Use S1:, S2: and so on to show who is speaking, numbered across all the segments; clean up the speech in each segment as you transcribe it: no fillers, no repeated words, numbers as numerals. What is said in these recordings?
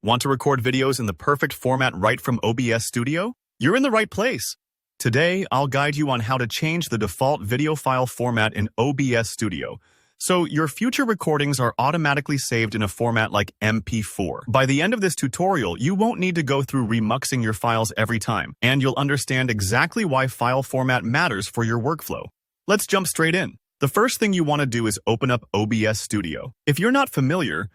S1: Want to record videos in the perfect format right from OBS Studio? You're in the right place. Today, I'll guide you on how to change the default video file format in OBS Studio, so your future recordings are automatically saved in a format like MP4. By the end of this tutorial, you won't need to go through remuxing your files every time, and you'll understand exactly why file format matters for your workflow. Let's jump straight in. The first thing you want to do is open up OBS Studio. If you're not familiar,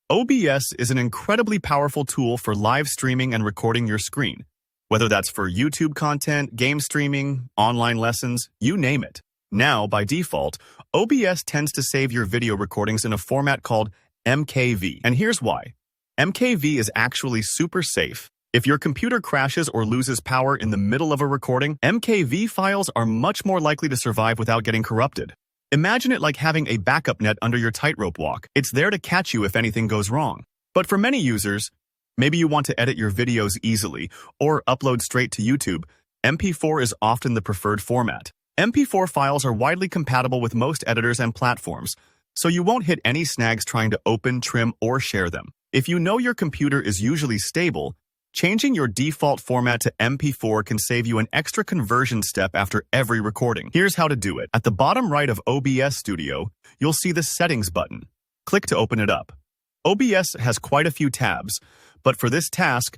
S1: OBS is an incredibly powerful tool for live streaming and recording your screen, whether that's for YouTube content, game streaming, online lessons, you name it. Now, by default, OBS tends to save your video recordings in a format called MKV, and here's why. MKV is actually super safe. If your computer crashes or loses power in the middle of a recording, MKV files are much more likely to survive without getting corrupted. Imagine it like having a backup net under your tightrope walk. It's there to catch you if anything goes wrong. But for many users, maybe you want to edit your videos easily or upload straight to YouTube, MP4 is often the preferred format. MP4 files are widely compatible with most editors and platforms, so you won't hit any snags trying to open, trim, or share them. If you know your computer is usually stable, changing your default format to MP4 can save you an extra conversion step after every recording. Here's how to do it. At the bottom right of OBS Studio, you'll see the Settings button. Click to open it up. OBS has quite a few tabs, but for this task,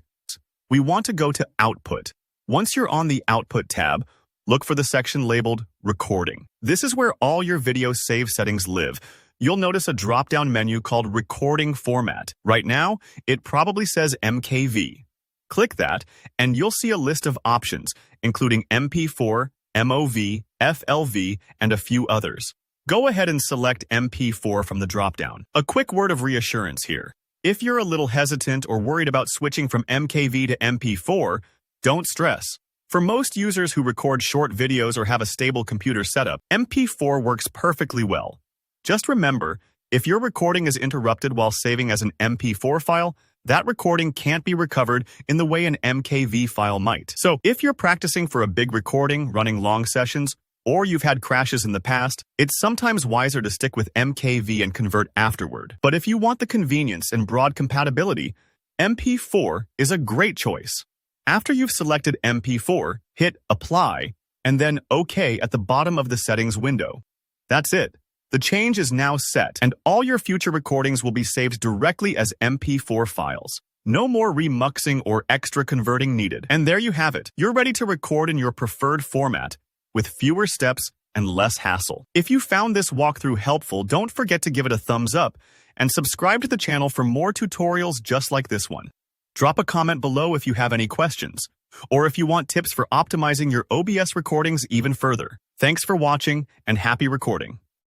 S1: we want to go to Output. Once you're on the Output tab, look for the section labeled Recording. This is where all your video save settings live. You'll notice a drop-down menu called Recording Format. Right now, it probably says MKV. Click that, and you'll see a list of options, including MP4, MOV, FLV, and a few others. Go ahead and select MP4 from the dropdown. A quick word of reassurance here. If you're a little hesitant or worried about switching from MKV to MP4, don't stress. For most users who record short videos or have a stable computer setup, MP4 works perfectly well. Just remember, if your recording is interrupted while saving as an MP4 file, that recording can't be recovered in the way an MKV file might. So if you're practicing for a big recording, running long sessions, or you've had crashes in the past, it's sometimes wiser to stick with MKV and convert afterward. But if you want the convenience and broad compatibility, MP4 is a great choice. After you've selected MP4, hit Apply, and then OK at the bottom of the settings window. That's it. The change is now set, and all your future recordings will be saved directly as MP4 files. No more remuxing or extra converting needed. And there you have it. You're ready to record in your preferred format, with fewer steps and less hassle. If you found this walkthrough helpful, don't forget to give it a thumbs up, and subscribe to the channel for more tutorials just like this one. Drop a comment below if you have any questions, or if you want tips for optimizing your OBS recordings even further. Thanks for watching, and happy recording.